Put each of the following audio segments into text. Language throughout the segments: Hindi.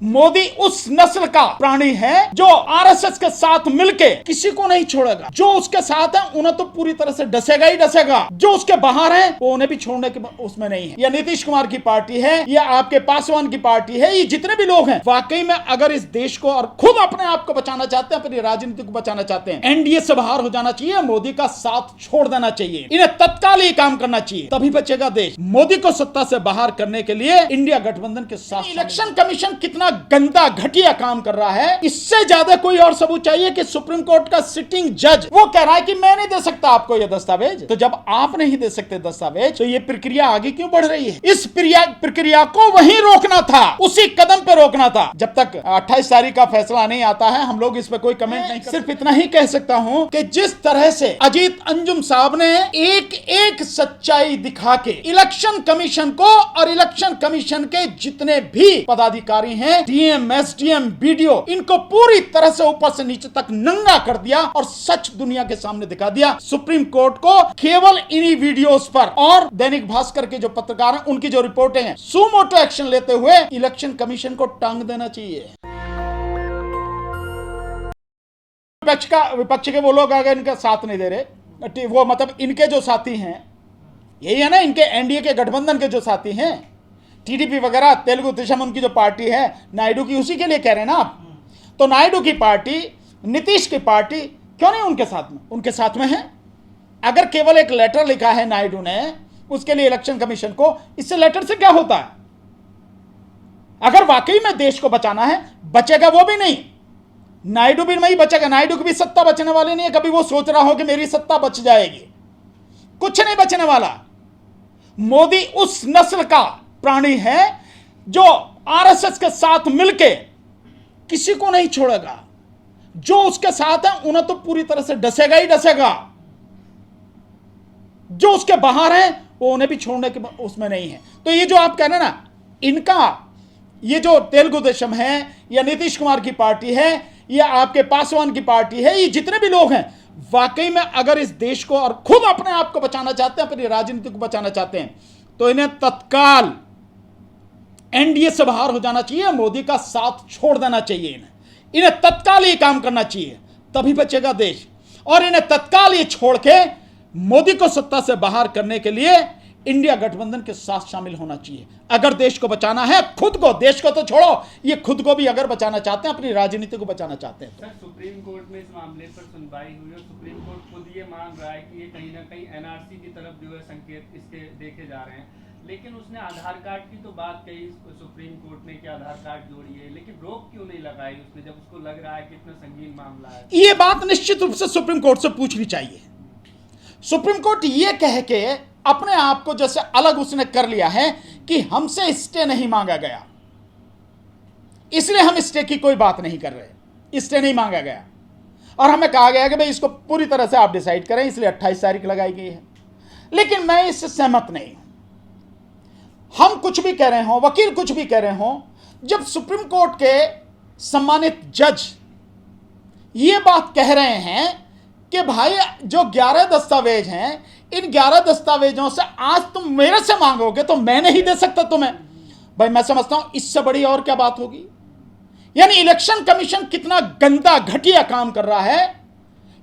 मोदी उस नस्ल का प्राणी है जो आरएसएस के साथ मिलके किसी को नहीं छोड़ेगा। जो उसके साथ है उन्हें तो पूरी तरह से डसेगा ही डसेगा, जो उसके बाहर है वो उन्हें भी छोड़ने के उसमें नहीं है। यह नीतीश कुमार की पार्टी है, यह आपके पासवान की पार्टी है, ये जितने भी लोग हैं वाकई में अगर इस देश को और खुद अपने आप को बचाना चाहते हैं, अपनी राजनीति को बचाना चाहते हैं, एनडीए से बाहर हो जाना चाहिए, मोदी का साथ छोड़ देना चाहिए, इन्हें तत्काल ही काम करना चाहिए, तभी बचेगा देश। मोदी को सत्ता से बाहर करने के लिए इंडिया गठबंधन के साथ इलेक्शन कमीशन कितना गंदा घटिया काम कर रहा है, इससे ज्यादा कोई और सबूत चाहिए कि सुप्रीम कोर्ट का सिटिंग जज वो कह रहा है कि मैं नहीं दे सकता आपको ये दस्तावेज। तो जब आप नहीं दे सकते दस्तावेज तो ये प्रक्रिया आगे क्यों बढ़ रही है? इस प्रक्रिया को वहीं रोकना था, उसी कदम पे रोकना था। जब तक 28 तारीख का फैसला नहीं आता है हम लोग इस पे कोई कमेंट नहीं कर। सिर्फ इतना ही कह सकता हूं कि जिस तरह से अजीत अंजुम साहब ने एक एक सच्चाई दिखा के इलेक्शन कमीशन को और इलेक्शन कमीशन के जितने भी पदाधिकारी हैं, डीएम, एसडीएम, बीडीओ, इनको पूरी तरह से ऊपर से नीचे तक नंगा कर दिया और सच दुनिया के सामने दिखा दिया। सुप्रीम कोर्ट को केवल इन्हीं वीडियोस पर और दैनिक भास्कर के जो पत्रकार हैं उनकी जो रिपोर्टें हैं, सुमोटो एक्शन लेते हुए इलेक्शन कमीशन को टांग देना चाहिए। विपक्ष के वो लोग अगर इनका साथ नहीं दे रहे, वो मतलब इनके जो साथी हैं, यही है ना, इनके एनडीए के गठबंधन के जो साथी हैं, टीडीपी वगैरह, तेलुगु देशम उनकी जो पार्टी है, नायडू की, उसी के लिए कह रहे हैं ना आप। तो नायडू की पार्टी, नीतीश की पार्टी क्यों नहीं उनके साथ में? उनके साथ में है। अगर केवल एक लेटर लिखा है नायडू ने उसके लिए इलेक्शन कमीशन को, इससे लेटर से क्या होता है? अगर वाकई में देश को बचाना है, बचेगा वो भी नहीं, नायडू भी नहीं बचेगा। नायडू की भी सत्ता बचने वाली नहीं है। कभी वो सोच रहा हो कि मेरी सत्ता बच जाएगी, कुछ नहीं बचने वाला। मोदी उस नस्ल का प्राणी है जो आरएसएस के साथ मिलके किसी को नहीं छोड़ेगा, जो उसके साथ है उन्हें तो पूरी तरह से डसेगा ही डसेगा, जो उसके बाहर है वो उन्हें भी छोड़ने के उसमें नहीं है। तो ये जो आप कह रहे हैं ना, इनका ये जो तेलुगु देशम है या नीतीश कुमार की पार्टी है या आपके पासवान की पार्टी है, ये जितने भी लोग हैं वाकई में अगर इस देश को और खुद अपने आप को बचाना चाहते हैं, अपनी राजनीति को बचाना चाहते हैं, तो इन्हें तत्काल एनडीए से बाहर हो जाना चाहिए, मोदी का साथ छोड़ देना चाहिए, इन्हें तत्काल ही काम करना चाहिए, तभी बचेगा देश। और इन्हें तत्काल ही छोड़ के मोदी को सत्ता से बाहर करने के लिए इंडिया गठबंधन के साथ शामिल होना चाहिए। अगर देश को बचाना है, खुद को, देश को तो छोड़ो, ये खुद को भी अगर बचाना चाहते हैं, अपनी राजनीति को बचाना चाहते हैं। सर, सुप्रीम कोर्ट में इस मामले पर सुनवाई हुई और सुप्रीम कोर्ट खुद ये मान रहा है कि ये कहीं ना कहीं एनआरसी की तरफ जो है संकेत इसके देखे जा रहे हैं, लेकिन उसने आधार कार्ड की तो बात कही सुप्रीम कोर्ट ने कि आधार कार्ड जोड़िए, लेकिन रोक क्यों नहीं लगाई उसने, जब उसको लग रहा है कि इतना संगीन मामला है? ये बात निश्चित रूप से सुप्रीम कोर्ट से पूछनी चाहिए। सुप्रीम कोर्ट ये कह के अपने आप को जैसे अलग उसने कर लिया है कि हमसे स्टे नहीं मांगा गया, इसलिए हम स्टे की कोई बात नहीं कर रहे, स्टे नहीं मांगा गया और हमें कहा गया कि भाई इसको पूरी तरह से आप डिसाइड करें, इसलिए 28 तारीख लगाई गई है। लेकिन मैं इससे सहमत नहीं। हम कुछ भी कह रहे हो, वकील कुछ भी कह रहे हो, जब सुप्रीम कोर्ट के सम्मानित जज ये बात कह रहे हैं कि भाई जो 11 दस्तावेज हैं, इन 11 दस्तावेजों से आज तुम मेरे से मांगोगे तो मैं नहीं दे सकता तुम्हें, भाई मैं समझता हूं इससे बड़ी और क्या बात होगी। यानी इलेक्शन कमीशन कितना गंदा घटिया काम कर रहा है,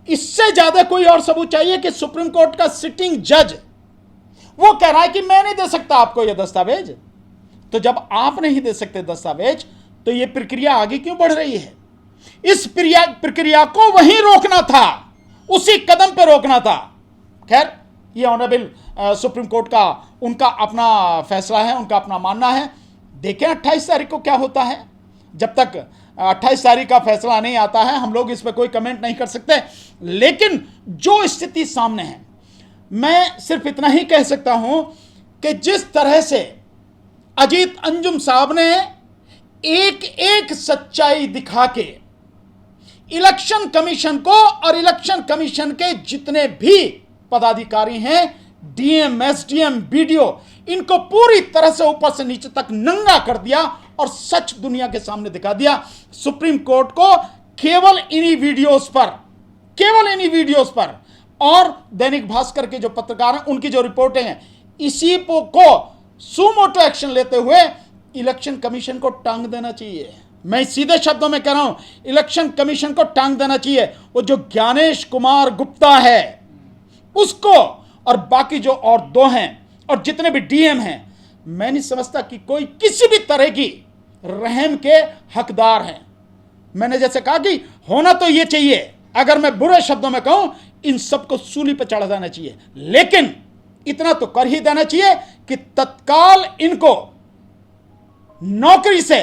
इससे ज्यादा कोई और सबूत चाहिए कि सुप्रीम कोर्ट का सिटिंग जज वो कह रहा है कि मैं नहीं दे सकता आपको यह दस्तावेज। तो जब आप नहीं दे सकते दस्तावेज तो यह प्रक्रिया आगे क्यों बढ़ रही है? इस प्रक्रिया को वहीं रोकना था, उसी कदम पे रोकना था। खैर, ये ऑनरेबल सुप्रीम कोर्ट का उनका अपना फैसला है, उनका अपना मानना है। देखें 28 तारीख को क्या होता है। जब तक 28 तारीख का फैसला नहीं आता है हम लोग इस पर कोई कमेंट नहीं कर सकते। लेकिन जो स्थिति सामने है, मैं सिर्फ इतना ही कह सकता हूं कि जिस तरह से अजीत अंजुम साहब ने एक एक सच्चाई दिखा के इलेक्शन कमीशन को और इलेक्शन कमीशन के जितने भी पदाधिकारी हैं, डीएम, एसडीएम, बीडीओ, इनको पूरी तरह से ऊपर से नीचे तक नंगा कर दिया और सच दुनिया के सामने दिखा दिया। सुप्रीम कोर्ट को केवल इन्हीं वीडियोस पर और दैनिक भास्कर के जो पत्रकार हैं उनकी जो रिपोर्टें हैं, इसी को सुमोटो एक्शन लेते हुए इलेक्शन कमीशन को टांग देना चाहिए। मैं सीधे शब्दों में कह रहा हूं, इलेक्शन कमीशन को टांग देना चाहिए। वो जो ज्ञानेश कुमार गुप्ता है उसको, और बाकी जो और 2 हैं और जितने भी डीएम हैं, मैं नहीं समझता कि कोई किसी भी तरह की रहम के हकदार हैं। मैंने जैसे कहा कि होना तो ये चाहिए, अगर मैं बुरे शब्दों में कहूं, इन सबको सूली पर चढ़ा देना चाहिए, लेकिन इतना तो कर ही देना चाहिए कि तत्काल इनको नौकरी से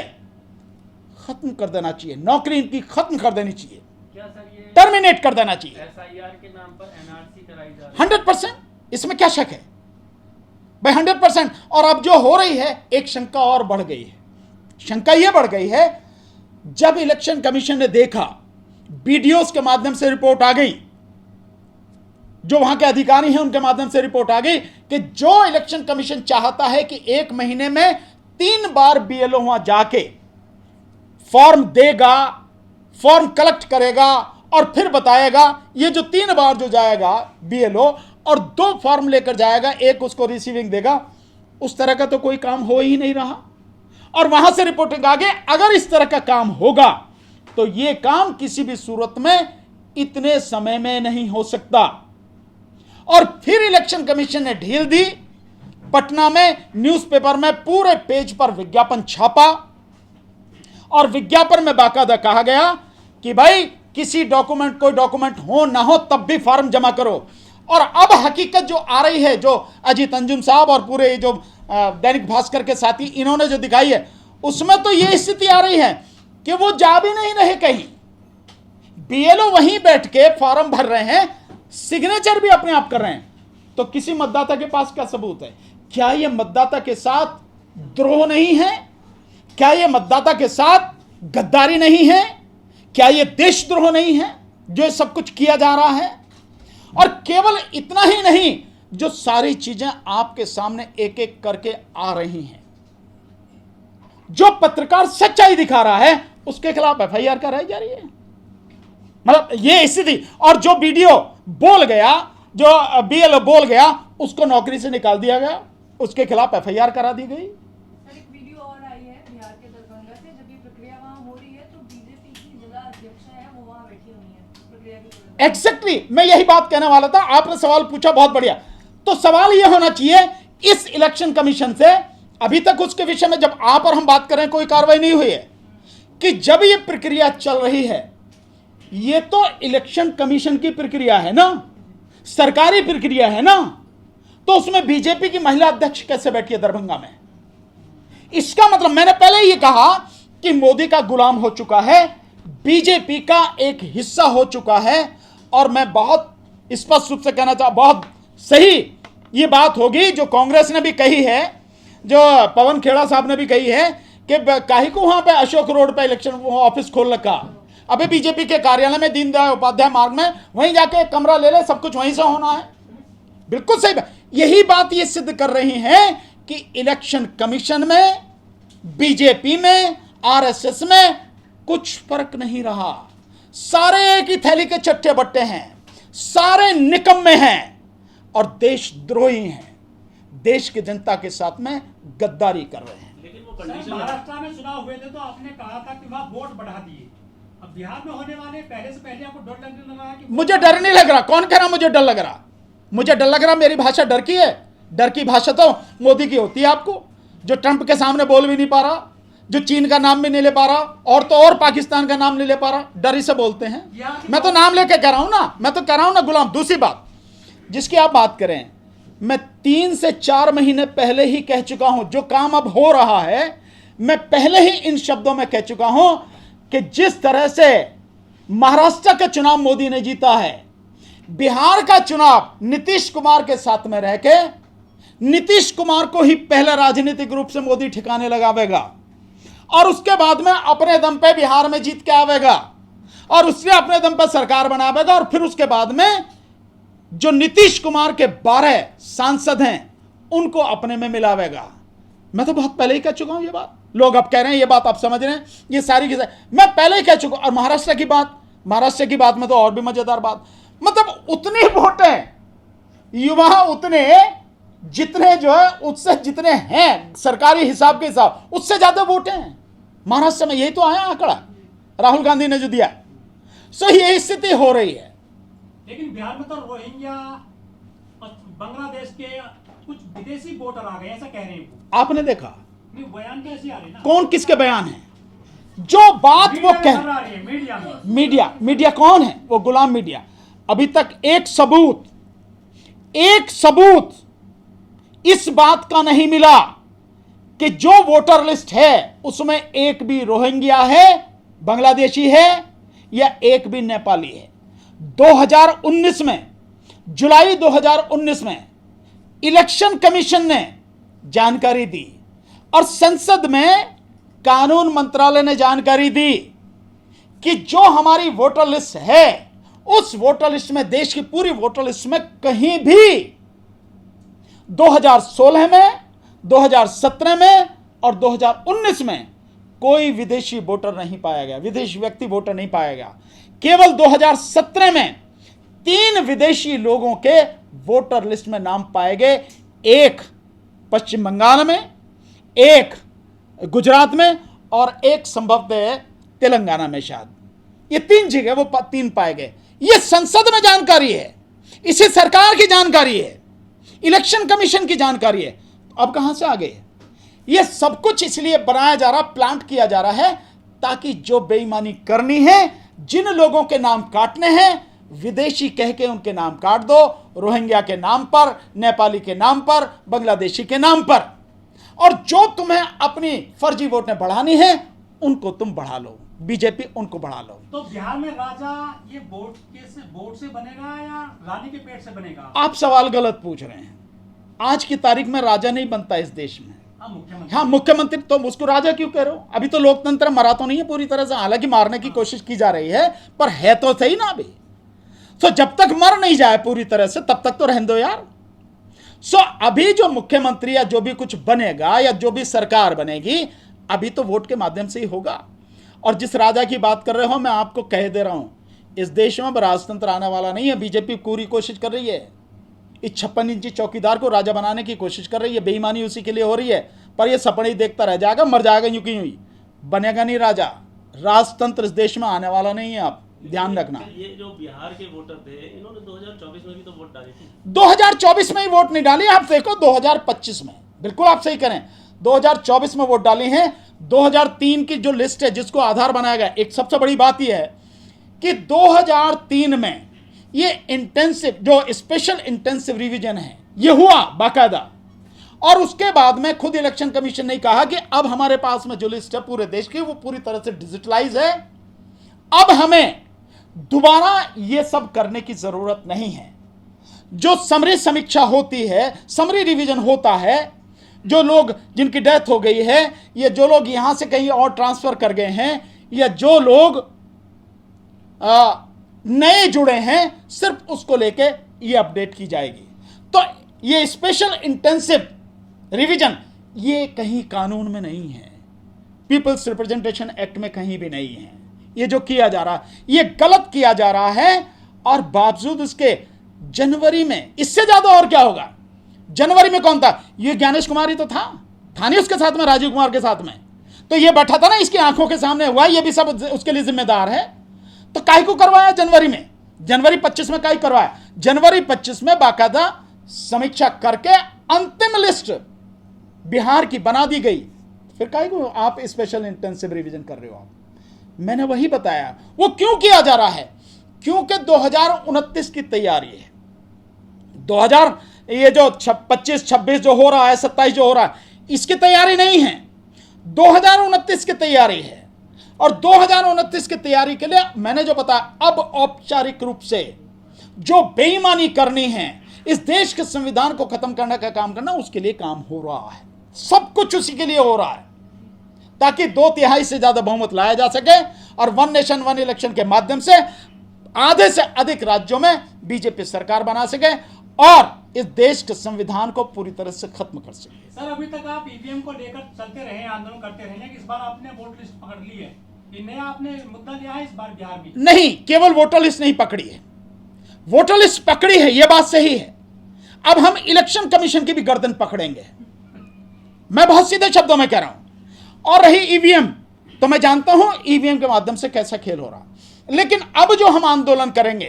खत्म कर देना चाहिए, नौकरी इनकी खत्म कर देनी चाहिए, क्या सर ये टर्मिनेट कर देना चाहिए। एसआईआर के नाम पर एनआरसी कराई जा रही है? 100%, इसमें क्या शक है भाई, 100%। और अब जो हो रही है, एक शंका और बढ़ गई है। शंका यह बढ़ गई है, जब इलेक्शन कमीशन ने देखा, वीडियोस के माध्यम से रिपोर्ट आ गई, जो वहां के अधिकारी हैं उनके माध्यम से रिपोर्ट आ गई कि जो इलेक्शन कमीशन चाहता है कि 1 महीने में 3 बार बीएलओ वहां जाके फॉर्म देगा, फॉर्म कलेक्ट करेगा और फिर बताएगा, ये जो 3 बार जो जाएगा बीएलओ और 2 फॉर्म लेकर जाएगा, एक उसको रिसीविंग देगा, उस तरह का तो कोई काम हो ही नहीं रहा। और वहां से रिपोर्टिंग आ गई, अगर इस तरह का काम होगा तो यह काम किसी भी सूरत में इतने समय में नहीं हो सकता। और फिर इलेक्शन कमीशन ने ढील दी, पटना में न्यूज़पेपर में पूरे पेज पर विज्ञापन छापा और विज्ञापन में बाकायदा कहा गया कि भाई किसी डॉक्यूमेंट, कोई डॉक्यूमेंट हो ना हो तब भी फॉर्म जमा करो। और अब हकीकत जो आ रही है, जो अजीत अंजुम साहब और पूरे जो दैनिक भास्कर के साथी इन्होंने जो दिखाई है, उसमें तो ये स्थिति आ रही है कि वो जा भी नहीं रहे कहीं, बीएलओ वहीं बैठ के फॉर्म भर रहे हैं, सिग्नेचर भी अपने आप कर रहे हैं। तो किसी मतदाता के पास क्या सबूत है? क्या यह मतदाता के साथ द्रोह नहीं है? क्या यह मतदाता के साथ गद्दारी नहीं है? क्या यह देशद्रोह नहीं है जो सब कुछ किया जा रहा है? और केवल इतना ही नहीं, जो सारी चीजें आपके सामने एक एक करके आ रही हैं, जो पत्रकार सच्चाई दिखा रहा है उसके खिलाफ एफआईआर कराई जा रही है। मतलब ये स्थिति, और जो वीडियो बोल गया, जो बीएलओ बोल गया, उसको नौकरी से निकाल दिया गया, उसके खिलाफ एफआईआर करा दी गई। सर, एक वीडियो और आई है बिहार के दरभंगा से, जब ये प्रक्रिया वहां हो रही है तो बीजेपी की जिला अध्यक्ष है वो वहां बैठी हुई है प्रक्रिया की तुरंत। एग्जैक्टली, मैं यही बात कहने वाला था, आपने सवाल पूछा, बहुत बढ़िया। तो सवाल यह होना चाहिए इस इलेक्शन कमीशन से, अभी तक उसके विषय में जब आप और हम बात कर रहे हैं कोई कार्रवाई नहीं हुई है, कि जब यह प्रक्रिया चल रही है, यह तो इलेक्शन कमीशन की प्रक्रिया है ना, सरकारी प्रक्रिया है ना, तो उसमें बीजेपी की महिला अध्यक्ष कैसे बैठी है दरभंगा में? इसका मतलब मैंने पहले ही कहा कि मोदी का गुलाम हो चुका है, बीजेपी का एक हिस्सा हो चुका है। और मैं बहुत स्पष्ट रूप से कहना चाहता, बहुत सही ये बात होगी जो कांग्रेस ने भी कही है, जो पवन खेड़ा साहब ने भी कही है कि काहे को वहां पे अशोक रोड पे इलेक्शन ऑफिस खोल रखा, अबे बीजेपी के कार्यालय में दीनदयाल उपाध्याय मार्ग में वहीं जाके एक कमरा ले ले, सब कुछ वहीं से होना है। बिल्कुल सही बात, यही बात ये सिद्ध कर रही है कि इलेक्शन कमीशन में, बीजेपी में, आरएसएस में कुछ फर्क नहीं रहा। सारे एक ही थैली के चट्टे बट्टे हैं, सारे निकम्मे हैं और देशद्रोही हैं, देश की जनता के साथ में गद्दारी कर रहे हैं। लेकिन वो कंडीशन महाराष्ट्र में चुनाव हुए थे तो आपने कहा था कि वहाँ वोट बढ़ा दिए, अब बिहार में होने वाले पहले से पहले आपको डर लगने लगा कि मुझे डर नहीं लग रहा। कौन कह रहा मुझे डर लग रहा? मुझे डर लग रहा, मेरी भाषा डर की है। डर की भाषा तो मोदी की होती है। आपको जो ट्रंप के सामने बोल भी नहीं पा रहा, जो चीन का नाम भी नहीं ले पा रहा, और तो और पाकिस्तान का नाम नहीं ले पा रहा, डर ही से बोलते हैं। मैं तो नाम लेके कह रहा हूं ना, मैं तो कह रहा हूं ना गुलाम। दूसरी बात जिसकी आप बात करें, मैं 3 से 4 महीने पहले ही कह चुका हूं, जो काम अब हो रहा है मैं पहले ही इन शब्दों में कह चुका हूं कि जिस तरह से महाराष्ट्र का चुनाव मोदी ने जीता है, बिहार का चुनाव नीतीश कुमार के साथ में रह के नीतीश कुमार को ही पहले राजनीतिक रूप से मोदी ठिकाने लगावेगा और उसके बाद में अपने दम पे बिहार में जीत के आवेगा और उससे अपने दम पे सरकार बनावेगा और फिर उसके बाद में जो नीतीश कुमार के 12 सांसद हैं उनको अपने में मिलावेगा। मैं तो बहुत पहले ही कह चुका हूं ये बात। लोग अब कह रहे हैं ये बात आप समझ रहे हैं, ये सारी की मैं पहले ही कह चुका। और महाराष्ट्र की बात में तो और भी मजेदार बात, मतलब उतनी वोटें युवा उतने जितने जो है उससे जितने हैं सरकारी हिसाब के हिसाब उससे ज्यादा वोटें हैं। महाराष्ट्र में यही तो आया आंकड़ा राहुल गांधी ने जो दिया। सो यही स्थिति हो रही है। लेकिन बिहार में तो रोहिंग्या और बांग्लादेश के कुछ विदेशी वोटर आ गए, ऐसा कह रहे हैं वो। आपने देखा नहीं, बयान तो ऐसे आ रहे हैं ना। कौन किसके बयान है? जो बात वो मीडिया में कह खबर आ रही है, मीडिया में। मीडिया कौन है? वो गुलाम मीडिया। अभी तक एक सबूत इस बात का नहीं मिला कि जो वोटर लिस्ट है उसमें एक भी रोहिंग्या है, बांग्लादेशी है या एक भी नेपाली है। 2019 में, जुलाई 2019 में इलेक्शन कमीशन ने जानकारी दी और संसद में कानून मंत्रालय ने जानकारी दी कि जो हमारी वोटर लिस्ट है उस वोटर लिस्ट में, देश की पूरी वोटर लिस्ट में कहीं भी 2016 में, 2017 में और 2019 में कोई विदेशी वोटर नहीं पाया गया, विदेशी व्यक्ति वोटर नहीं पाया गया। केवल 2017 में 3 विदेशी लोगों के वोटर लिस्ट में नाम पाए गए, एक पश्चिम बंगाल में, एक गुजरात में और एक संभवतः तेलंगाना में। शायद ये 3 जगह वो 3 पाए गए। ये संसद में जानकारी है, इसे सरकार की जानकारी है, इलेक्शन कमीशन की जानकारी है। अब कहां से आ गए? ये सब कुछ इसलिए बनाया जा रहा, प्लांट किया जा रहा है ताकि जो बेईमानी करनी है, जिन लोगों के नाम काटने हैं, विदेशी कह के उनके नाम काट दो, रोहिंग्या के नाम पर, नेपाली के नाम पर, बांग्लादेशी के नाम पर। और जो तुम्हें अपनी फर्जी वोट में बढ़ानी है उनको तुम बढ़ा लो, बीजेपी उनको बढ़ा लो। तो बिहार में राजा ये वोट से बनेगा या रानी के पेट से बनेगा? आप सवाल गलत पूछ रहे हैं। आज की तारीख में राजा नहीं बनता इस देश में। हाँ, मुख्यमंत्री। तो उसको राजा क्यों कह रहे हो? अभी तो लोकतंत्र मरा तो नहीं है पूरी तरह से, हालांकि मारने की कोशिश की जा रही है, पर है तो सही ना अभी। तो जब तक मर नहीं जाए पूरी तरह से तब तक तो रहने दो यार। सो अभी जो मुख्यमंत्री या जो भी कुछ बनेगा या जो भी सरकार बनेगी, अभी तो वोट के माध्यम से ही होगा। और जिस राजा की बात कर रहे हो, मैं आपको कह दे रहा हूं, इस देश में राजतंत्र आने वाला नहीं है। बीजेपी पूरी कोशिश कर रही है, इस 56 इंची चौकीदार को राजा बनाने की कोशिश कर रही है। बेईमानी उसी के लिए हो रही है, पर यह सपने ही देखता रह जाएगा, मर जाएगा यूं की यूं ही, बनेगा नहीं राजा। राजतंत्र इस देश में आने वाला नहीं है, आप ध्यान रखना। ये जो बिहार के वोटर थे, इन्होंने 2024 में भी तो वोट डाली थी। 2024 में ही वोट नहीं डाली, आप देखो 2025 में। बिल्कुल आप सही करें, 2024 में वोट डाली हैं। 2003 की जो लिस्ट है जिसको आधार बनाया गया, एक सबसे बड़ी बात यह है कि 2003 में ये इंटेंसिव, जो स्पेशल इंटेंसिव रिवीजन है, ये हुआ बाकायदा। और उसके बाद में खुद इलेक्शन कमीशन ने कहा कि अब हमारे पास में जो लिस्ट है पूरे देश की, वो पूरी तरह से डिजिटलाइज है। अब हमें दोबारा ये सब करने की जरूरत नहीं है। जो समरी समीक्षा होती है, समरी रिवीजन होता है, जो लोग जिनकी डेथ हो गई है, या जो लोग यहां से कहीं और ट्रांसफर कर गए हैं, या जो लोग नए जुड़े हैं, सिर्फ उसको लेके ये अपडेट की जाएगी। तो ये स्पेशल इंटेंसिव रिवीजन ये कहीं कानून में नहीं है, पीपल्स रिप्रेजेंटेशन एक्ट में कहीं भी नहीं है। ये जो किया जा रहा है ये गलत किया जा रहा है। और बावजूद इसके जनवरी में, इससे ज्यादा और क्या होगा? जनवरी में कौन था? ये ज्ञानेश कुमार ही तो था नहीं उसके साथ में, राजीव कुमार के साथ में। तो ये बैठा था ना, इसकी आंखों के सामने हुआ, ये भी सब उसके लिए जिम्मेदार है। तो काहे को करवाया जनवरी में? जनवरी 25 में काहे करवाया? जनवरी 25 में बाकायदा समीक्षा करके अंतिम लिस्ट बिहार की बना दी गई। फिर काहे को आप स्पेशल इंटेंसिव रिवीजन कर रहे हो? आप, मैंने वही बताया वो क्यों किया जा रहा है, क्योंकि 2029 की तैयारी है। 2000 ये जो 25, 26 जो हो रहा है, 27 जो हो रहा है, इसकी तैयारी नहीं है, 2029 की तैयारी है। और 2029 की तैयारी के लिए मैंने जो बताया, अब औपचारिक रूप से जो बेईमानी करनी है, इस देश के संविधान को खत्म करने का काम करना, उसके लिए काम हो रहा है। सब कुछ उसी के लिए हो रहा है ताकि 2/3 से ज्यादा बहुमत लाया जा सके और वन नेशन वन इलेक्शन के माध्यम से आधे से अधिक राज्यों में बीजेपी सरकार बना सके और इस देश के संविधान को पूरी तरह से खत्म कर सके। सर, अभी तक आप ईवीएम को लेकर चलते रहे, आंदोलन करते रहे, इस बार आपने वोट लिस्ट पकड़ ली है, ये नया आपने मुद्दा लिया है इस बार बिहार में? नहीं, केवल वोटर लिस्ट नहीं पकड़ी है, वोटर लिस्ट पकड़ी है, यह बात सही है। अब हम इलेक्शन कमीशन की भी गर्दन पकड़ेंगे, मैं बहुत सीधे शब्दों में कह रहा हूं। और रही ईवीएम, तो मैं जानता हूं ईवीएम के माध्यम से कैसा खेल हो रहा। लेकिन अब जो हम आंदोलन करेंगे,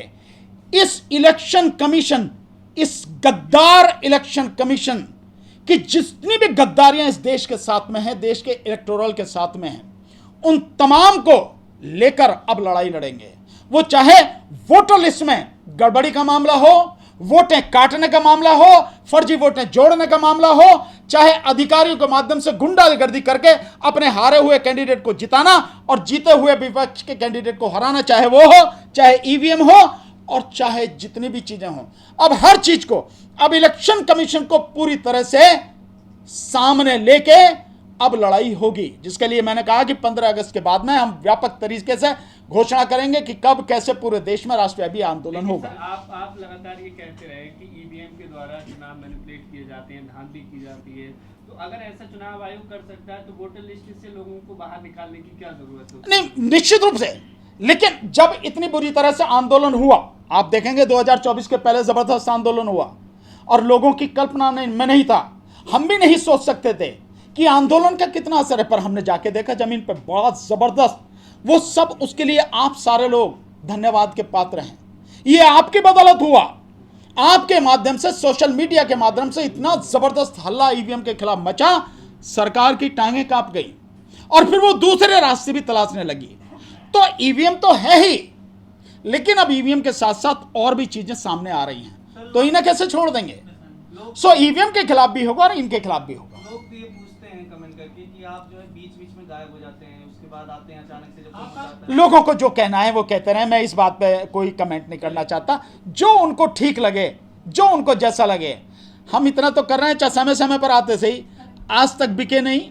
इस इलेक्शन कमीशन, इस गद्दार इलेक्शन कमीशन की जितनी भी गद्दारियां इस देश के साथ में हैं, देश के इलेक्टोरल के साथ में हैं, उन तमाम को लेकर अब लड़ाई लड़ेंगे। वो चाहे वोटर लिस्ट में गड़बड़ी का मामला हो, वोटें काटने का मामला हो, फर्जी वोटें जोड़ने का मामला हो, चाहे अधिकारियों के माध्यम से गुंडागर्दी करके अपने हारे हुए कैंडिडेट को जिताना और जीते हुए विपक्ष के कैंडिडेट को हराना, चाहे वो हो, चाहे ईवीएम हो, और चाहे जितनी भी चीजें हों, अब हर चीज को अब इलेक्शन कमीशन को पूरी तरह से सामने लेके अब लड़ाई होगी, जिसके लिए मैंने कहा कि 15 अगस्त के बाद में हम व्यापक तरीके से घोषणा करेंगे कि कब कैसे पूरे देश में राष्ट्रव्यापी आंदोलन होगा। आप लगातार ये कहते रहे कि ईवीएम के द्वारा चुनाव मैनिपुलेट किए जाते हैं, धांधली की जाती है, तो अगर ऐसा चुनाव आयोग कर सकता है तो वोटर लिस्ट से लोगों को बाहर निकालने की क्या जरूरत है? नहीं, निश्चित रूप से। लेकिन जब इतनी बुरी तरह से आंदोलन हुआ, आप देखेंगे 2024 के पहले जबरदस्त आंदोलन हुआ और लोगों की कल्पना में नहीं था, हम भी नहीं सोच सकते थे कि आंदोलन का कितना असर है, पर हमने जाके देखा जमीन पर बहुत जबरदस्त। वो सब उसके लिए आप सारे लोग धन्यवाद के पात्र हैं। ये आपकी बदौलत हुआ, आपके माध्यम से, सोशल मीडिया के माध्यम से इतना जबरदस्त हल्ला ईवीएम के खिलाफ मचा, सरकार की टांगें कांप गई और फिर वो दूसरे रास्ते भी तलाशने लगी। तो ईवीएम तो है ही, लेकिन अब ईवीएम के साथ साथ और भी चीजें सामने आ रही हैं, तो इन्हें कैसे छोड़ देंगे? सो ईवीएम के खिलाफ भी होगा और इनके खिलाफ भी होगा। लोग तो ये पूछते हैं कमेंट करके कि आप जो है बीच बीच में गायब हो जाते हैं, उसके बाद आते हैं अचानक से, जब कोई जाता है। लोगों को जो कहना है वो कहते रहे, मैं इस बात पे कोई कमेंट नहीं करना चाहता। जो उनको ठीक लगे, जो उनको जैसा लगे, हम इतना तो कर रहे हैं, चाहे समय समय पर आते सही, आज तक बिके नहीं,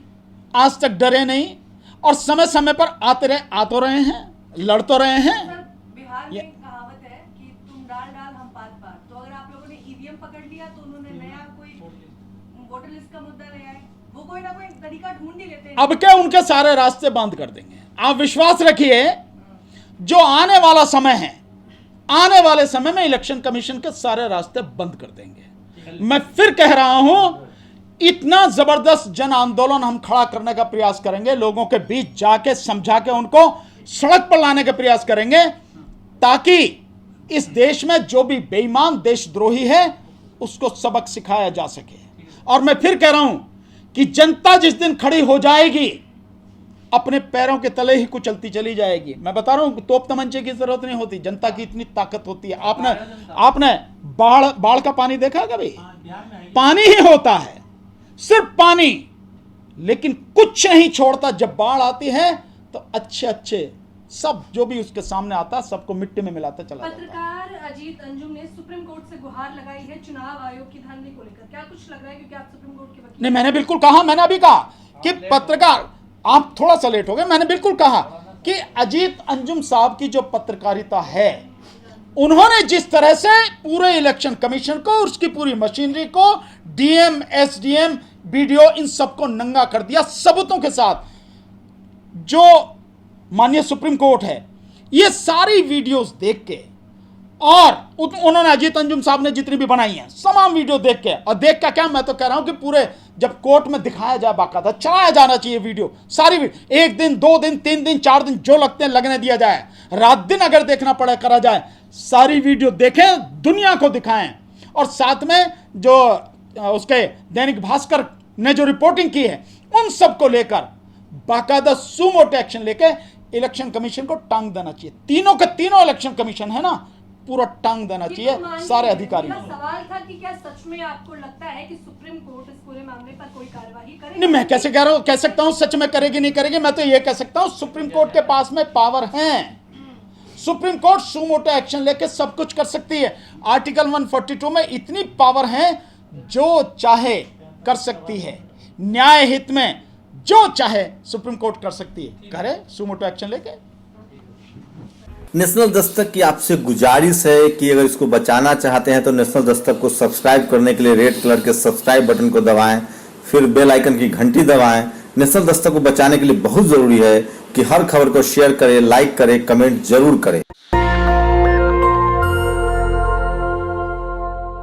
आज तक डरे नहीं, और समय समय पर आते रहे, आ तो रहे हैं, लड़ तो रहे हैं। सर, बिहार में एक कहावत है कि तुम डाल डाल हम पात पात, तो अगर आप लोगों ने ईवीएम पकड़ लिया तो उन्होंने नया कोई वोटर लिस्ट का मुद्दा ले आए, वो कोई ना कोई तरीका ढूंढ ही लेते हैं। अब क्या उनके सारे रास्ते बंद कर देंगे? आप विश्वास रखिए, जो आने वाला समय है, आने वाले समय में इलेक्शन कमीशन के सारे रास्ते बंद कर देंगे। मैं फिर कह रहा हूं, इतना जबरदस्त जन आंदोलन हम खड़ा करने का प्रयास करेंगे, लोगों के बीच जाके समझा के उनको सड़क पर लाने का प्रयास करेंगे, ताकि इस देश में जो भी बेईमान देशद्रोही है उसको सबक सिखाया जा सके। और मैं फिर कह रहा हूं कि जनता जिस दिन खड़ी हो जाएगी, अपने पैरों के तले ही कुचलती चली जाएगी। मैं बता रहा हूं, तोप तमंचे की जरूरत नहीं होती, जनता की इतनी ताकत होती है। आपने बाढ़ का पानी देखा कभी? पानी ही होता है, सिर्फ पानी, लेकिन कुछ नहीं छोड़ता। जब बाढ़ आती है तो अच्छे सब जो भी उसके सामने आता है सबको मिट्टी में मिलाता चला जाता है। पत्रकार अजीत अंजुम ने सुप्रीम कोर्ट से गुहार लगाई है चुनाव आयोग की धांधली को लेकर, क्या कुछ लग रहा है, क्योंकि आप सुप्रीम कोर्ट के वकील? नहीं, मैंने बिल्कुल कहा, मैंने अभी कहा कि पत्रकार, आप थोड़ा सा लेट हो गए, मैंने बिल्कुल कहा कि अजीत अंजुम साहब की जो पत्रकारिता है, उन्होंने जिस तरह से पूरे इलेक्शन कमीशन को, उसकी पूरी मशीनरी को, डीएम, एसडीएम, बीडीओ, इन सबको नंगा कर दिया सबूतों के साथ। जो माननीय सुप्रीम कोर्ट है, ये सारी वीडियोस देख के, और उन्होंने अजीत अंजुम साहब ने जितनी भी बनाई हैं तमाम वीडियो देख के, और देख का क्या, मैं तो कह रहा हूं कि पूरे जब कोर्ट में दिखाया जाए, बाकायदा चलाया जाना चाहिए वीडियो, सारी वीडियो, 1 दिन 2 दिन 3 दिन 4 दिन जो लगते हैं लगने दिया जाए, रात दिन अगर देखना पड़े करा जाए, सारी वीडियो देखें, दुनिया को दिखाएं। और साथ में जो उसके दैनिक भास्कर ने जो रिपोर्टिंग की है, उन सबको लेकर बाकायदा सुमोटो एक्शन लेके इलेक्शन कमीशन को टांग देना चाहिए। तीनों के तीनों इलेक्शन कमीशन है ना, पूरा टांग देना चाहिए सारे अधिकारियों को। सवाल था कि क्या सच में आपको लगता है कि सुप्रीम कोर्ट इस पूरे मामले पर कोई कार्रवाई करेगी? नहीं, मैं कैसे कह सकता हूं सच में करेगी नहीं करेगी? मैं तो ये कह सकता हूं सुप्रीम कोर्ट के पास में पावर है, सुप्रीम कोर्ट सुमोटो एक्शन लेके सब कुछ कर सकती है। आर्टिकल 142 में इतनी पावर है, जो चाहे कर सकती है, न्याय हित में जो चाहे सुप्रीम कोर्ट कर सकती है, करे सुमोटो एक्शन लेके। नेशनल दस्तक की आपसे गुजारिश है कि अगर इसको बचाना चाहते हैं तो नेशनल दस्तक को सब्सक्राइब करने के लिए रेड कलर के सब्सक्राइब बटन को दबाएं, फिर बेल आइकन की घंटी दबाएं। नेशनल दस्तक को बचाने के लिए बहुत जरूरी है कि हर खबर को शेयर करें, लाइक करें, कमेंट जरूर करें।